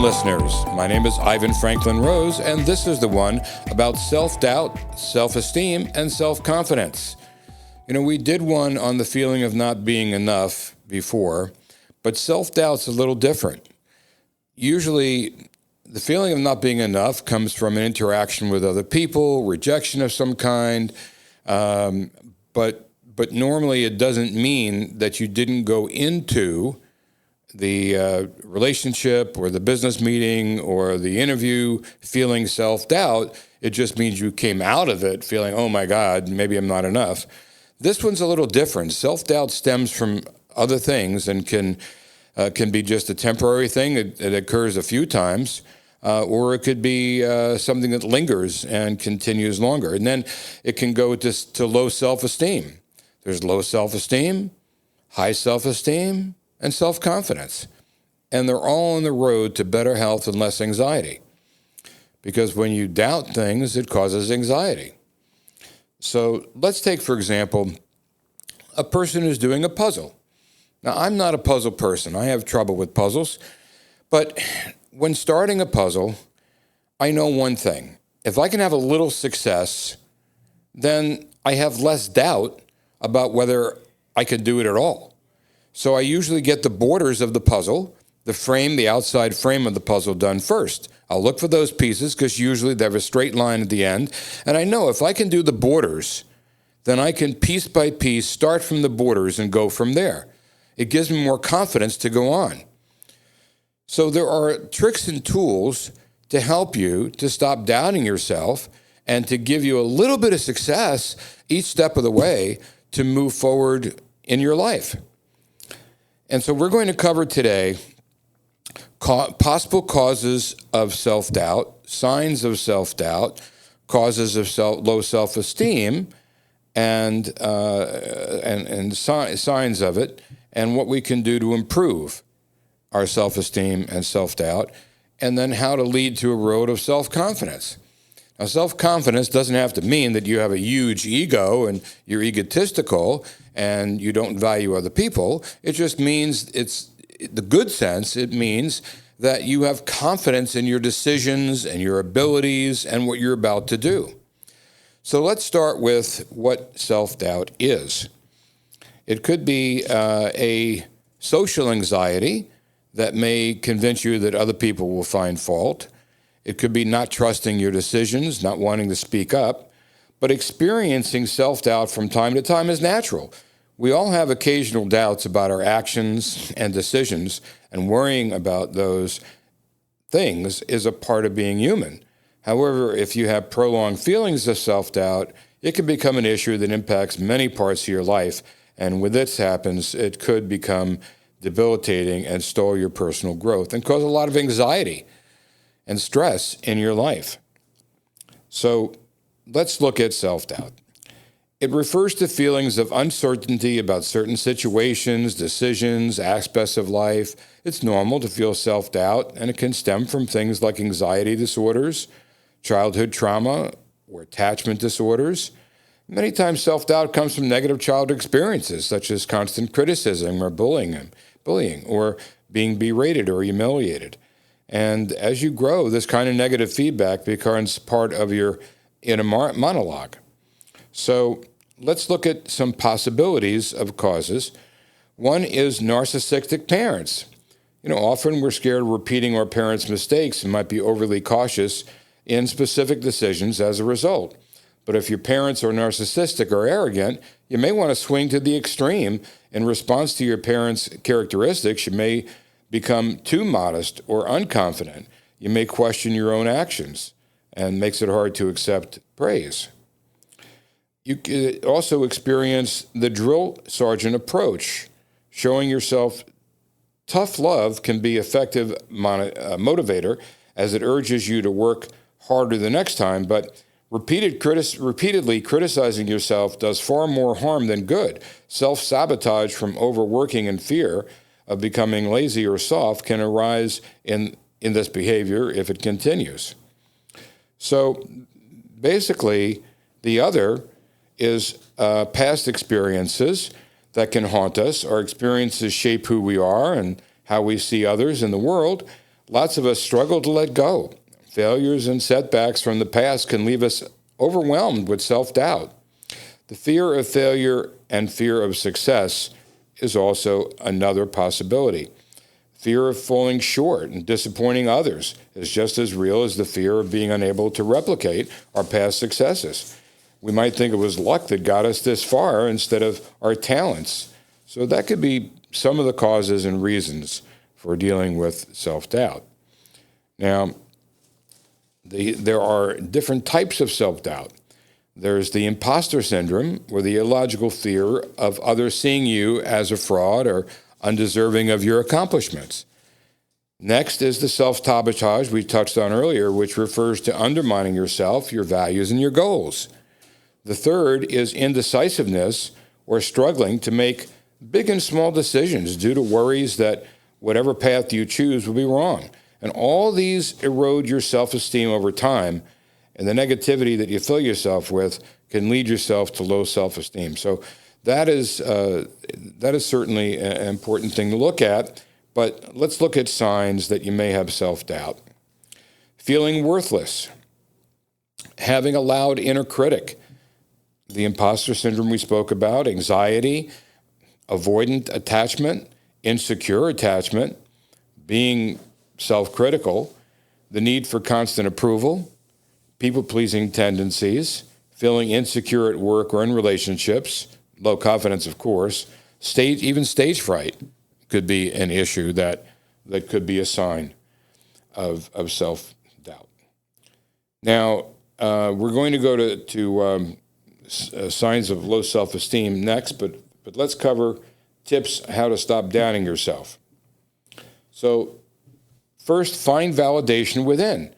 listeners. My name is Ivan Franklin Rose, and this is the one about self-doubt, self-esteem, and self-confidence. We did one on the feeling of not being enough before, but self-doubt's a little different. Usually, the feeling of not being enough comes from an interaction with other people, rejection of some kind, but normally it doesn't mean that you didn't go into the relationship or the business meeting or the interview feeling self-doubt. It just means you came out of it feeling, oh my God, maybe I'm not enough. This one's a little different. Self-doubt stems from other things and can be just a temporary thing. It occurs a few times, or it could be something that lingers and continues longer. And then it can go to low self-esteem. There's low self-esteem, high self-esteem, and self-confidence. And they're all on the road to better health and less anxiety. Because when you doubt things, it causes anxiety. So let's take, for example, a person who's doing a puzzle. Now, I'm not a puzzle person. I have trouble with puzzles. But when starting a puzzle, I know one thing. If I can have a little success, then I have less doubt about whether I can do it at all. So I usually get the borders of the puzzle, the outside frame of the puzzle done first. I'll look for those pieces because usually they have a straight line at the end. And I know if I can do the borders, then I can piece by piece start from the borders and go from there. It gives me more confidence to go on. So there are tricks and tools to help you to stop doubting yourself and to give you a little bit of success each step of the way to move forward in your life. And so we're going to cover today possible causes of self-doubt, signs of self-doubt, causes of low self-esteem, and signs of it, and what we can do to improve our self-esteem and self-doubt, and then how to lead to a road of self-confidence. Now, self-confidence doesn't have to mean that you have a huge ego and you're egotistical and you don't value other people. It just means the good sense. It means that you have confidence in your decisions and your abilities and what you're about to do. So let's start with what self-doubt is. It could be a social anxiety that may convince you that other people will find fault. It could be not trusting your decisions, not wanting to speak up, but experiencing self-doubt from time to time is natural. We all have occasional doubts about our actions and decisions, and worrying about those things is a part of being human. However, if you have prolonged feelings of self-doubt, it can become an issue that impacts many parts of your life, and when this happens, it could become debilitating and stall your personal growth and cause a lot of anxiety and stress in your life. So let's look at self-doubt. It refers to feelings of uncertainty about certain situations, decisions, aspects of life. It's normal to feel self-doubt, and it can stem from things like anxiety disorders, childhood trauma, or attachment disorders. Many times self-doubt comes from negative childhood experiences, such as constant criticism or bullying, or being berated or humiliated. And as you grow, this kind of negative feedback becomes part of your inner monologue. So let's look at some possibilities of causes. One is narcissistic parents. Often we're scared of repeating our parents' mistakes and might be overly cautious in specific decisions as a result. But if your parents are narcissistic or arrogant, you may want to swing to the extreme. In response to your parents' characteristics, you may become too modest or unconfident. You may question your own actions and makes it hard to accept praise. You could also experience the drill sergeant approach. Showing yourself tough love can be an effective motivator as it urges you to work harder the next time, but repeatedly criticizing yourself does far more harm than good. Self-sabotage from overworking and fear of becoming lazy or soft can arise in this behavior if it continues. So basically, the other is past experiences that can haunt us. Our experiences shape who we are and how we see others in the world. lots of us struggle to let go. Failures and setbacks from the past can leave us overwhelmed with self-doubt. The fear of failure and fear of success is also another possibility. Fear of falling short and disappointing others is just as real as the fear of being unable to replicate our past successes. We might think it was luck that got us this far instead of our talents. So that could be some of the causes and reasons for dealing with self-doubt. Now, there are different types of self-doubt. There's the imposter syndrome, or the illogical fear of others seeing you as a fraud or undeserving of your accomplishments. Next is the self-sabotage we touched on earlier, which refers to undermining yourself, your values, and your goals. The third is indecisiveness, or struggling to make big and small decisions due to worries that whatever path you choose will be wrong. And all these erode your self-esteem over time, and the negativity that you fill yourself with can lead yourself to low self-esteem. So that is certainly an important thing to look at, but let's look at signs that you may have self-doubt. Feeling worthless, having a loud inner critic, the imposter syndrome we spoke about, anxiety, avoidant attachment, insecure attachment, being self-critical, the need for constant approval, people-pleasing tendencies, feeling insecure at work or in relationships, low confidence, of course, even stage fright could be an issue that could be a sign of self-doubt. Now, we're going to go to signs of low self-esteem next, but let's cover tips how to stop doubting yourself. So, first, find validation within.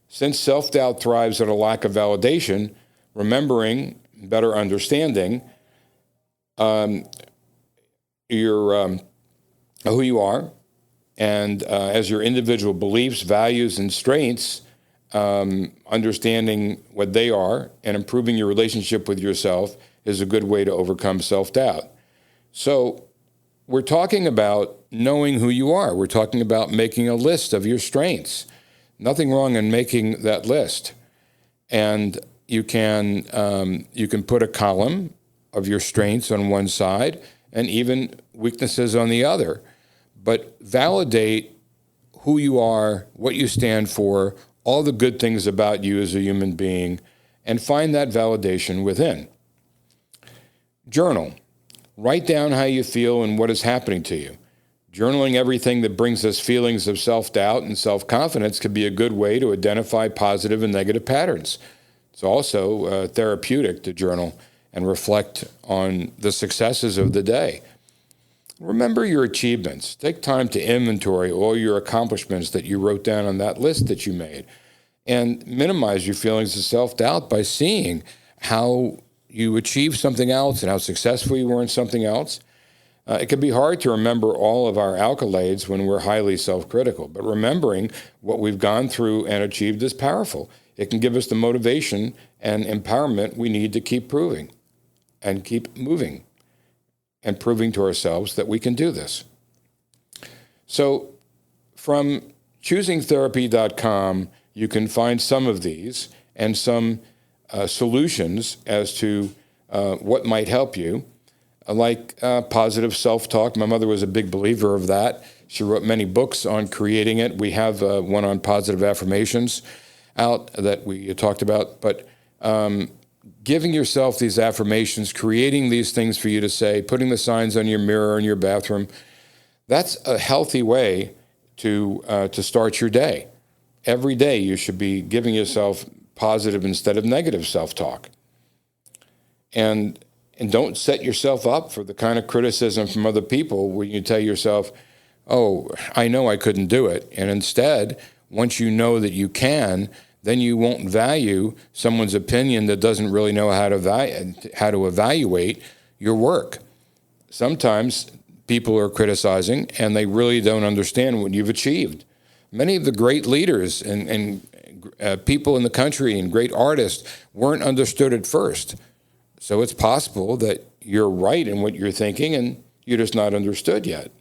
Since self-doubt thrives on a lack of validation, remembering, better understanding who you are, and as your individual beliefs, values, and strengths, understanding what they are and improving your relationship with yourself is a good way to overcome self-doubt. So we're talking about knowing who you are. We're talking about making a list of your strengths. Nothing wrong in making that list. And you can put a column of your strengths on one side and even weaknesses on the other. But validate who you are, what you stand for, all the good things about you as a human being, and find that validation within. Journal. Write down how you feel and what is happening to you. Journaling everything that brings us feelings of self-doubt and self-confidence could be a good way to identify positive and negative patterns. It's also therapeutic to journal and reflect on the successes of the day. Remember your achievements. Take time to inventory all your accomplishments that you wrote down on that list that you made, and minimize your feelings of self-doubt by seeing how you achieved something else and how successful you were in something else. It can be hard to remember all of our accolades when we're highly self-critical, but remembering what we've gone through and achieved is powerful. It can give us the motivation and empowerment we need to keep proving and keep moving and proving to ourselves that we can do this. So from choosingtherapy.com, you can find some of these and some solutions as to what might help you, like positive self-talk. My mother was a big believer of that. She wrote many books on creating it. We have one on positive affirmations out that we talked about, but giving yourself these affirmations, creating these things for you to say, putting the signs on your mirror in your bathroom, that's a healthy way to start your day. Every day you should be giving yourself positive instead of negative self-talk. And don't set yourself up for the kind of criticism from other people where you tell yourself, oh, I know I couldn't do it. And instead, once you know that you can, then you won't value someone's opinion that doesn't really know how to evaluate your work. Sometimes people are criticizing and they really don't understand what you've achieved. Many of the great leaders and people in the country and great artists weren't understood at first. So it's possible that you're right in what you're thinking and you're just not understood yet.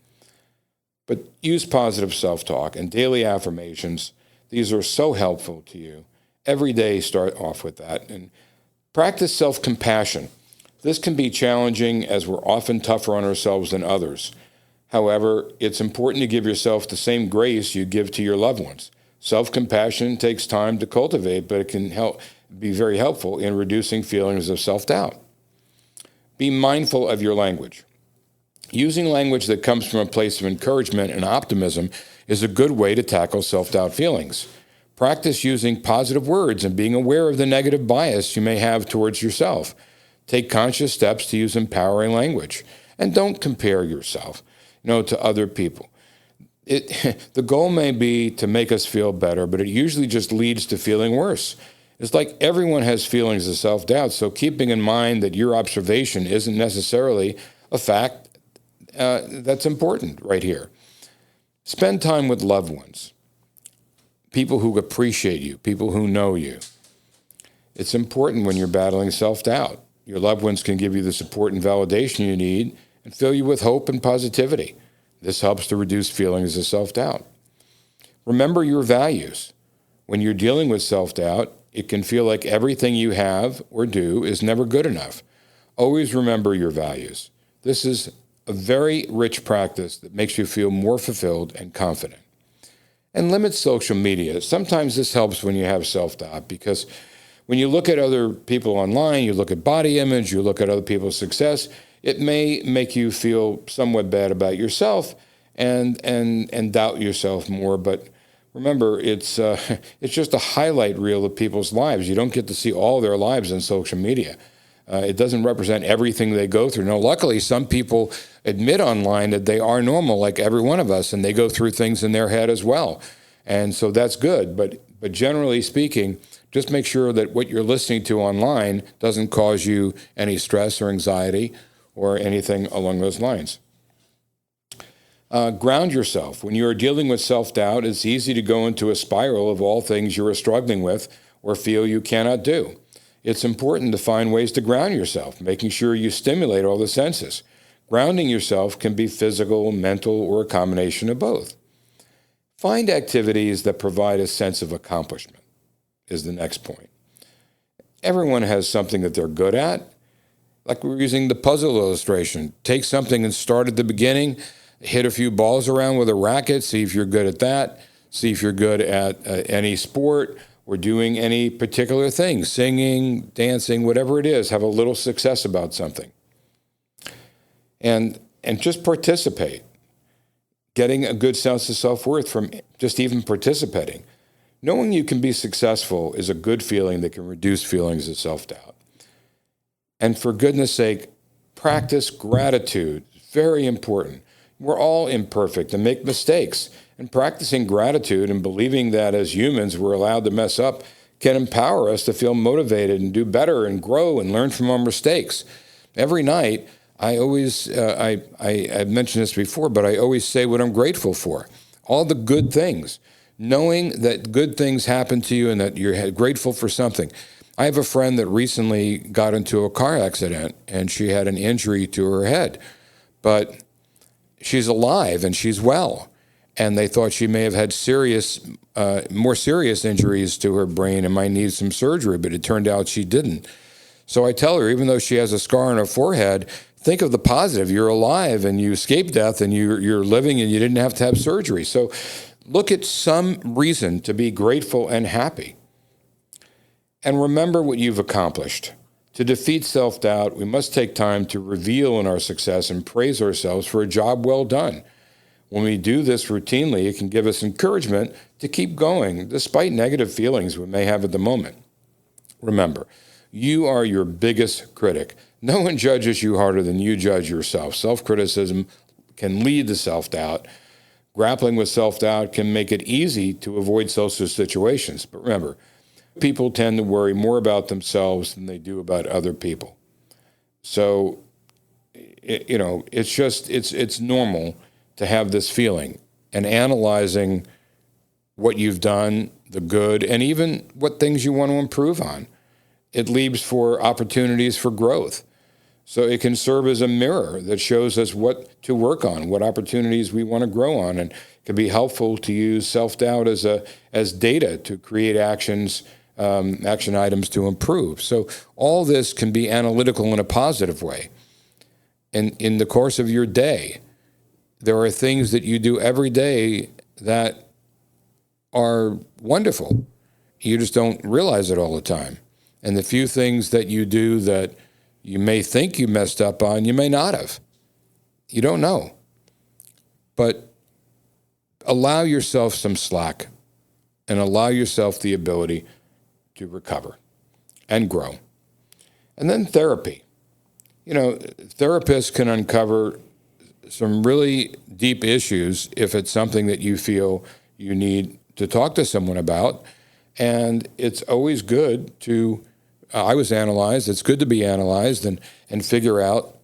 But use positive self-talk and daily affirmations. These are so helpful to you. Every day, start off with that. And practice self-compassion. This can be challenging as we're often tougher on ourselves than others. However, it's important to give yourself the same grace you give to your loved ones. Self-compassion takes time to cultivate, but it can be very helpful in reducing feelings of self-doubt. Be mindful of your language. Using language that comes from a place of encouragement and optimism is a good way to tackle self-doubt feelings. Practice using positive words and being aware of the negative bias you may have towards yourself. Take conscious steps to use empowering language. And don't compare yourself, to other people. The goal may be to make us feel better, but it usually just leads to feeling worse. It's like everyone has feelings of self-doubt, so keeping in mind that your observation isn't necessarily a fact that's important right here. Spend time with loved ones, people who appreciate you, people who know you. It's important when you're battling self-doubt. Your loved ones can give you the support and validation you need and fill you with hope and positivity. This helps to reduce feelings of self-doubt. Remember your values. When you're dealing with self-doubt, it can feel like everything you have or do is never good enough. Always remember your values. This is a very rich practice that makes you feel more fulfilled and confident. And limit social media. Sometimes this helps when you have self-doubt because when you look at other people online, you look at body image, you look at other people's success, it may make you feel somewhat bad about yourself and doubt yourself more. But remember, it's just a highlight reel of people's lives. You don't get to see all their lives on social media. It doesn't represent everything they go through. No, luckily, some people admit online that they are normal, like every one of us, and they go through things in their head as well. And so that's good. But generally speaking, just make sure that what you're listening to online doesn't cause you any stress or anxiety or anything along those lines. Ground yourself. When you are dealing with self-doubt, it's easy to go into a spiral of all things you are struggling with or feel you cannot do. It's important to find ways to ground yourself, making sure you stimulate all the senses. Grounding yourself can be physical, mental, or a combination of both. Find activities that provide a sense of accomplishment is the next point. Everyone has something that they're good at. Like we're using the puzzle illustration. Take something and start at the beginning, hit a few balls around with a racket, see if you're good at that, see if you're good at any sport or doing any particular thing, singing, dancing, whatever it is, have a little success about something. And just participate, getting a good sense of self-worth from just even participating. Knowing you can be successful is a good feeling that can reduce feelings of self-doubt. And for goodness sake, practice gratitude. Very important. We're all imperfect and make mistakes. And practicing gratitude and believing that as humans we're allowed to mess up can empower us to feel motivated and do better and grow and learn from our mistakes. Every night, I always, I've mentioned this before, but I always say what I'm grateful for. All the good things. Knowing that good things happen to you and that you're grateful for something. I have a friend that recently got into a car accident and she had an injury to her head, but she's alive and she's well. And they thought she may have had more serious injuries to her brain and might need some surgery, but it turned out she didn't. So I tell her, even though she has a scar on her forehead, think of the positive. You're alive and you escaped death and you're living and you didn't have to have surgery. So look at some reason to be grateful and happy. And remember what you've accomplished. To defeat self-doubt, we must take time to revel in our success and praise ourselves for a job well done. When we do this routinely, it can give us encouragement to keep going, despite negative feelings we may have at the moment. Remember, you are your biggest critic. No one judges you harder than you judge yourself. Self-criticism can lead to self-doubt. Grappling with self-doubt can make it easy to avoid social situations. But remember, people tend to worry more about themselves than they do about other people. So, it's normal to have this feeling and analyzing what you've done, the good, and even what things you want to improve on. It leaves for opportunities for growth. So it can serve as a mirror that shows us what to work on, what opportunities we want to grow on, and it can be helpful to use self-doubt as data to create action items to improve. So all this can be analytical in a positive way. And in the course of your day, there are things that you do every day that are wonderful. You just don't realize it all the time. And the few things that you do that you may think you messed up on, you may not have. You don't know. But allow yourself some slack and allow yourself the ability to recover and grow. And then therapy. Therapists can uncover some really deep issues if it's something that you feel you need to talk to someone about. And it's always good to, I was analyzed, it's good to be analyzed and figure out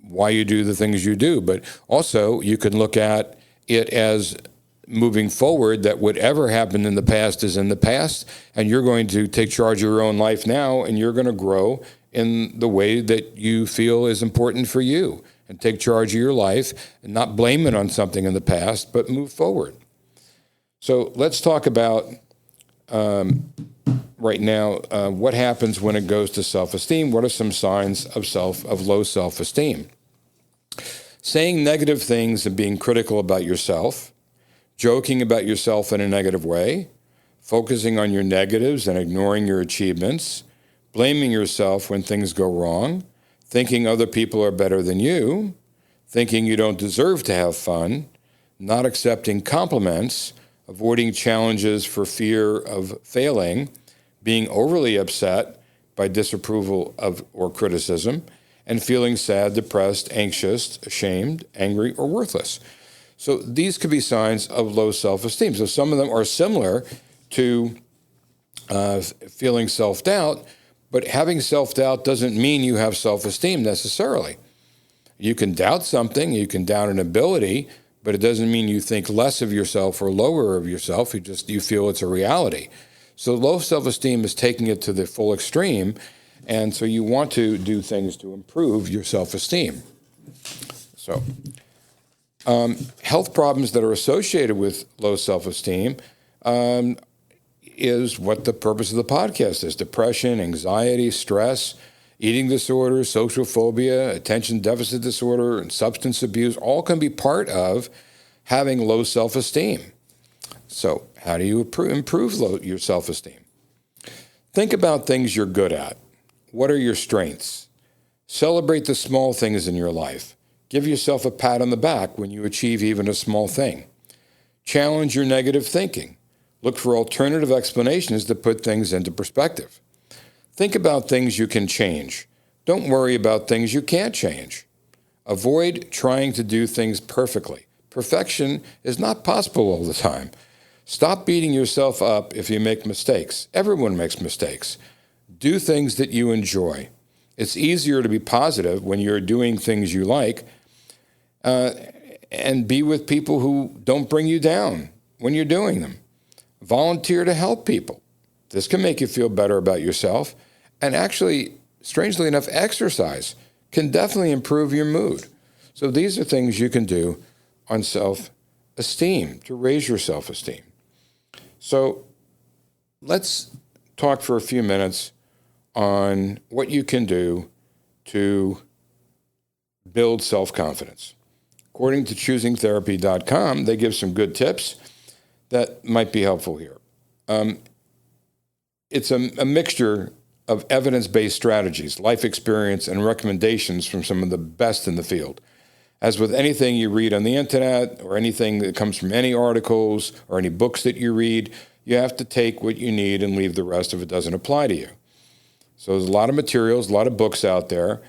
why you do the things you do. But also you can look at it as moving forward, that whatever happened in the past is in the past, and you're going to take charge of your own life now, and you're going to grow in the way that you feel is important for you, and take charge of your life and not blame it on something in the past, but move forward. So let's talk about right now what happens when it goes to self-esteem. What are some signs of low self-esteem? Saying negative things and being critical about yourself, joking about yourself in a negative way, focusing on your negatives and ignoring your achievements, blaming yourself when things go wrong, thinking other people are better than you, thinking you don't deserve to have fun, not accepting compliments, avoiding challenges for fear of failing, being overly upset by disapproval of or criticism, and feeling sad, depressed, anxious, ashamed, angry, or worthless. So these could be signs of low self-esteem. So some of them are similar to feeling self-doubt, but having self-doubt doesn't mean you have self-esteem necessarily. You can doubt something, you can doubt an ability, but it doesn't mean you think less of yourself or lower of yourself. You feel it's a reality. So low self-esteem is taking it to the full extreme, and so you want to do things to improve your self-esteem. So health problems that are associated with low self-esteem is what the purpose of the podcast is. Depression, anxiety, stress, eating disorders, social phobia, attention deficit disorder, and substance abuse all can be part of having low self-esteem. So how do you improve your self-esteem? Think about things you're good at. What are your strengths? Celebrate the small things in your life. Give yourself a pat on the back when you achieve even a small thing. Challenge your negative thinking. Look for alternative explanations to put things into perspective. Think about things you can change. Don't worry about things you can't change. Avoid trying to do things perfectly. Perfection is not possible all the time. Stop beating yourself up if you make mistakes. Everyone makes mistakes. Do things that you enjoy. It's easier to be positive when you're doing things you like, and be with people who don't bring you down when you're doing them. Volunteer to help people. This can make you feel better about yourself. And actually, strangely enough, exercise can definitely improve your mood. So these are things you can do on self-esteem to raise your self-esteem. So let's talk for a few minutes on what you can do to build self-confidence. According to choosingtherapy.com, they give some good tips that might be helpful here. It's a mixture of evidence-based strategies, life experience, and recommendations from some of the best in the field. As with anything you read on the internet or anything that comes from any articles or any books that you read, you have to take what you need and leave the rest if it doesn't apply to you. So there's a lot of materials, a lot of books out there,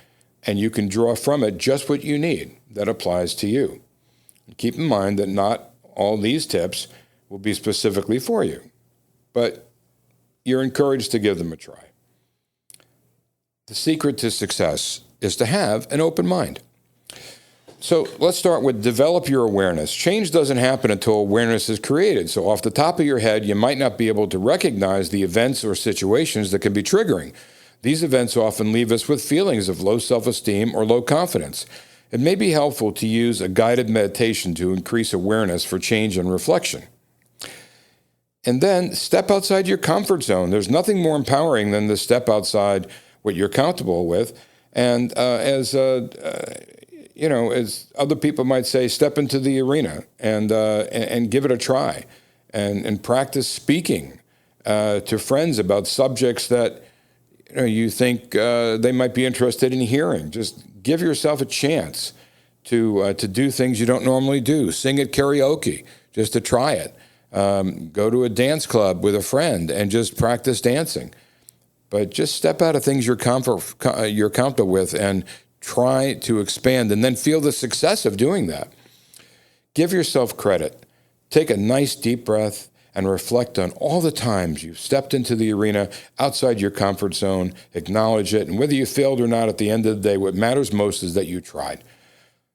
and you can draw from it just what you need that applies to you. And keep in mind that not all these tips will be specifically for you, but you're encouraged to give them a try. The secret to success is to have an open mind. So let's start with develop your awareness. Change doesn't happen until awareness is created. So off the top of your head, you might not be able to recognize the events or situations that can be triggering. These events often leave us with feelings of low self-esteem or low confidence. It may be helpful to use a guided meditation to increase awareness for change and reflection. And then step outside your comfort zone. There's nothing more empowering than to step outside what you're comfortable with. And as other people might say, step into the arena and give it a try, and practice speaking to friends about subjects that you think they might be interested in hearing. Just give yourself a chance to do things you don't normally do. Sing at karaoke just to try it. Go to a dance club with a friend and just practice dancing. But just step out of things you're comfortable with and try to expand, and then feel the success of doing that. Give yourself credit. Take a nice deep breath and reflect on all the times you've stepped into the arena outside your comfort zone. Acknowledge it, and whether you failed or not, at the end of the day, what matters most is that you tried.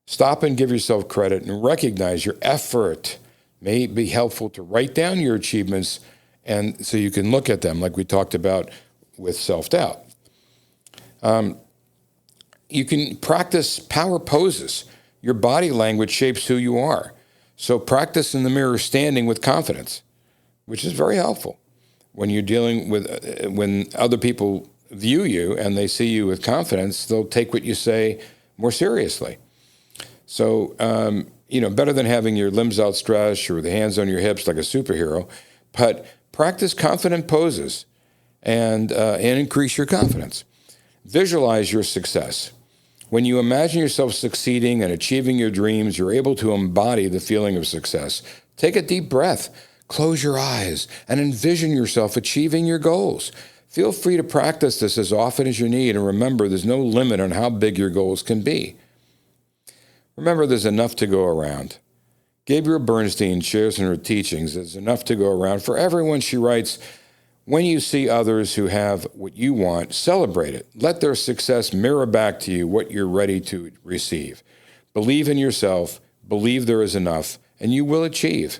Stop and give yourself credit and recognize your effort. May be helpful to write down your achievements, and so you can look at them like we talked about with self-doubt. You can practice power poses. Your body language shapes who you are. So practice in the mirror standing with confidence, which is very helpful when you're dealing with, when other people view you and they see you with confidence, they'll take what you say more seriously. So, better than having your limbs outstretched or the hands on your hips like a superhero, but practice confident poses and increase your confidence. Visualize your success. When you imagine yourself succeeding and achieving your dreams, you're able to embody the feeling of success. Take a deep breath, close your eyes, and envision yourself achieving your goals. Feel free to practice this as often as you need, and remember, there's no limit on how big your goals can be. Remember, there's enough to go around. Gabrielle Bernstein shares in her teachings, there's enough to go around for everyone. She writes, when you see others who have what you want, celebrate it. Let their success mirror back to you what you're ready to receive. Believe in yourself, believe there is enough, and you will achieve.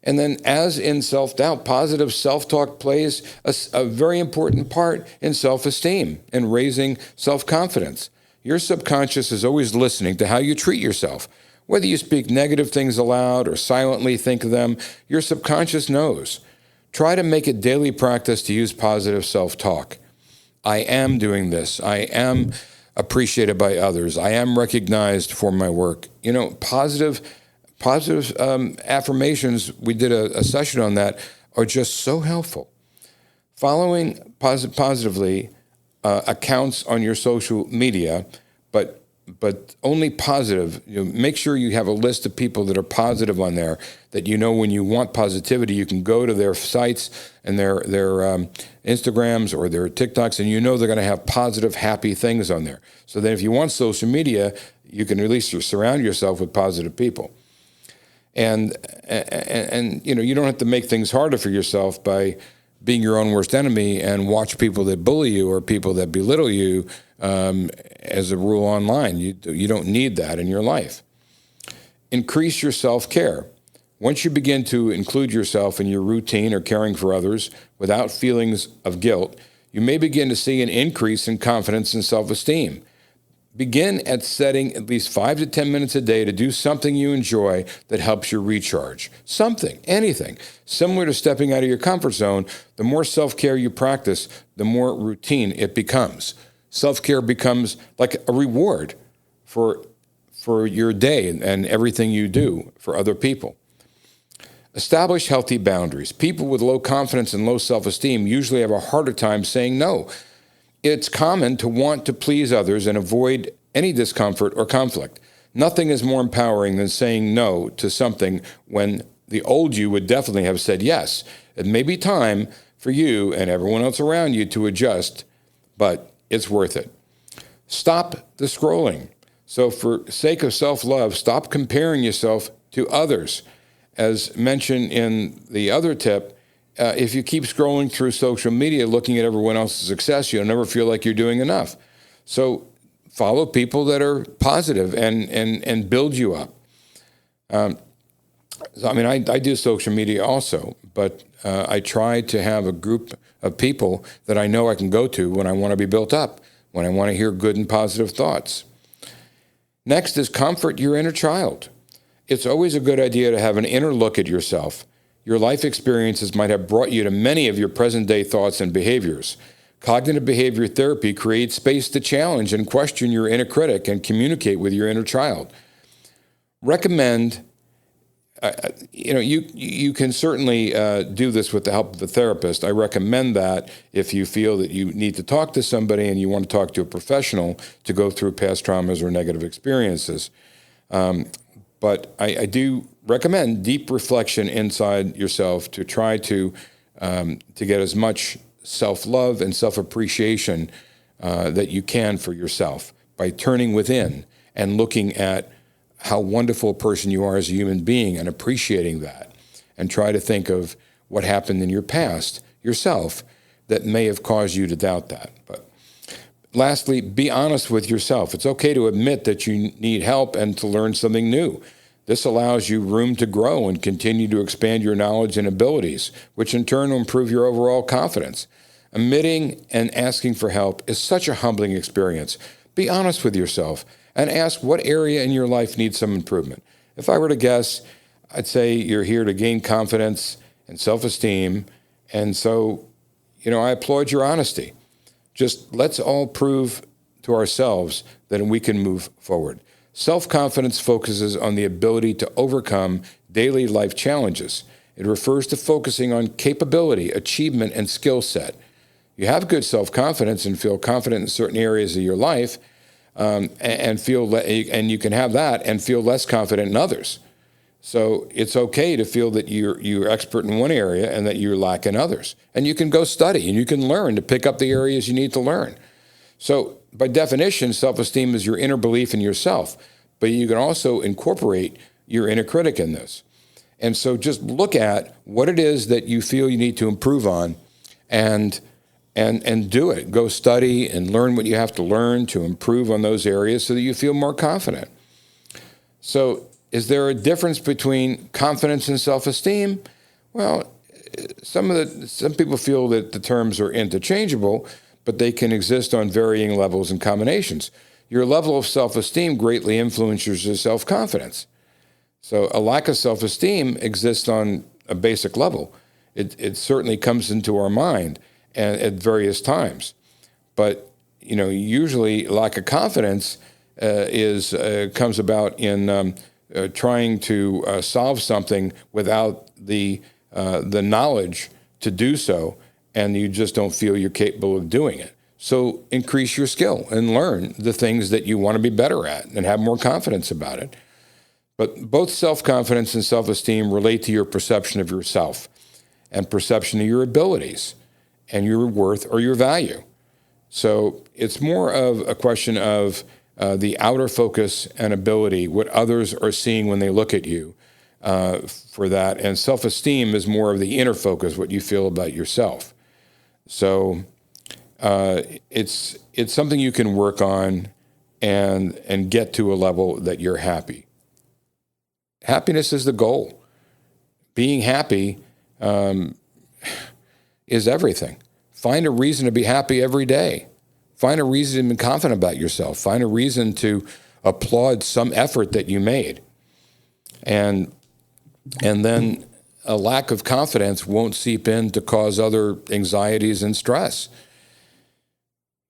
And then, as in self-doubt, positive self-talk plays a very important part in self-esteem and raising self-confidence. Your subconscious is always listening to how you treat yourself. Whether you speak negative things aloud or silently think of them, your subconscious knows. Try to make it daily practice to use positive self-talk. I am doing this. I am appreciated by others. I am recognized for my work. Positive affirmations, we did a session on that, are just so helpful. Following positively accounts on your social media, but only positive. Make sure you have a list of people that are positive on there, that when you want positivity, you can go to their sites and their Instagrams or their TikToks, and they're going to have positive, happy things on there. So then if you want social media, you can at least surround yourself with positive people. And you don't have to make things harder for yourself by being your own worst enemy and watch people that bully you or people that belittle you as a rule online. You don't need that in your life. Increase your self-care. Once you begin to include yourself in your routine or caring for others without feelings of guilt, you may begin to see an increase in confidence and self-esteem. Begin at setting at least 5 to 10 minutes a day to do something you enjoy that helps you recharge. Something, anything. Similar to stepping out of your comfort zone, the more self-care you practice, the more routine it becomes. Self-care becomes like a reward for your day and everything you do for other people. Establish healthy boundaries. People with low confidence and low self-esteem usually have a harder time saying no. It's common to want to please others and avoid any discomfort or conflict. Nothing is more empowering than saying no to something when the old you would definitely have said yes. It may be time for you and everyone else around you to adjust, but it's worth it. Stop the scrolling. So for sake of self-love, stop comparing yourself to others. As mentioned in the other tip, if you keep scrolling through social media looking at everyone else's success, you'll never feel like you're doing enough. So follow people that are positive and build you up. I do social media also, but I try to have a group of people that I know I can go to when I want to be built up, when I want to hear good and positive thoughts. Next is comfort your inner child. It's always a good idea to have an inner look at yourself. Your life experiences might have brought you to many of your present-day thoughts and behaviors. Cognitive behavior therapy creates space to challenge and question your inner critic and communicate with your inner child. Recommend, you can certainly do this with the help of a therapist. I recommend that if you feel that you need to talk to somebody and you want to talk to a professional to go through past traumas or negative experiences. But I do recommend deep reflection inside yourself to try to get as much self-love and self-appreciation that you can for yourself by turning within and looking at how wonderful a person you are as a human being and appreciating that, and try to think of what happened in your past yourself that may have caused you to doubt that. But lastly, be honest with yourself. It's okay to admit that you need help and to learn something new. This allows you room to grow and continue to expand your knowledge and abilities, which in turn will improve your overall confidence. Admitting and asking for help is such a humbling experience. Be honest with yourself and ask what area in your life needs some improvement. If I were to guess, I'd say you're here to gain confidence and self-esteem. And so, I applaud your honesty. Just let's all prove to ourselves that we can move forward. Self-confidence focuses on the ability to overcome daily life challenges. It refers to focusing on capability, achievement, and skill set. You have good self-confidence and feel confident in certain areas of your life, and you can have that and feel less confident in others. So it's okay to feel that you're expert in one area and that you lack in others. And you can go study and you can learn to pick up the areas you need to learn. So by definition, self-esteem is your inner belief in yourself, but you can also incorporate your inner critic in this. And so just look at what it is that you feel you need to improve on and do it. Go study and learn what you have to learn to improve on those areas so that you feel more confident. So is there a difference between confidence and self-esteem? Well, some people feel that the terms are interchangeable, but they can exist on varying levels and combinations. Your level of self-esteem greatly influences your self-confidence. So a lack of self-esteem exists on a basic level. It certainly comes into our mind and at various times. But, usually lack of confidence comes about in trying to solve something without the knowledge to do so, and you just don't feel you're capable of doing it. So increase your skill and learn the things that you want to be better at and have more confidence about it. But both self-confidence and self-esteem relate to your perception of yourself and perception of your abilities and your worth or your value. So it's more of a question of the outer focus and ability, what others are seeing when they look at you for that. And self-esteem is more of the inner focus, what you feel about yourself. So it's something you can work on and get to a level that you're happy. Happiness is the goal. Being happy is everything. Find a reason to be happy every day. Find a reason to be confident about yourself. Find a reason to applaud some effort that you made. And then a lack of confidence won't seep in to cause other anxieties and stress.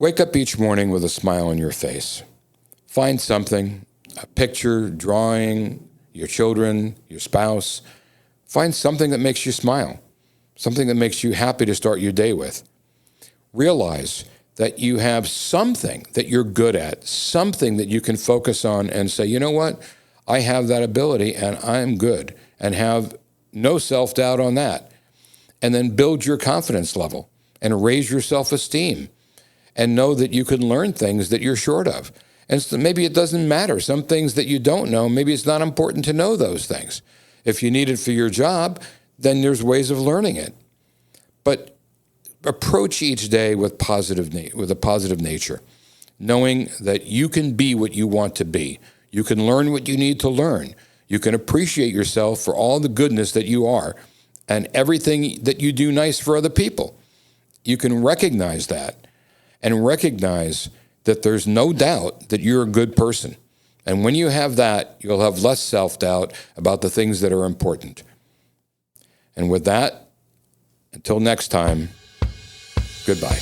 Wake up each morning with a smile on your face. Find something, a picture, drawing, your children, your spouse. Find something that makes you smile, something that makes you happy to start your day with. Realize that you have something that you're good at, something that you can focus on and say, you know what, I have that ability and I'm good, and have no self-doubt on that. And then build your confidence level and raise your self-esteem and know that you can learn things that you're short of. And so maybe it doesn't matter. Some things that you don't know, maybe it's not important to know those things. If you need it for your job, then there's ways of learning it. But approach each day with a positive nature, knowing that you can be what you want to be. You can learn what you need to learn. You can appreciate yourself for all the goodness that you are and everything that you do nice for other people. you can recognize that and recognize that there's no doubt that you're a good person. And when you have that, you'll have less self-doubt about the things that are important. And with that, until next time, goodbye.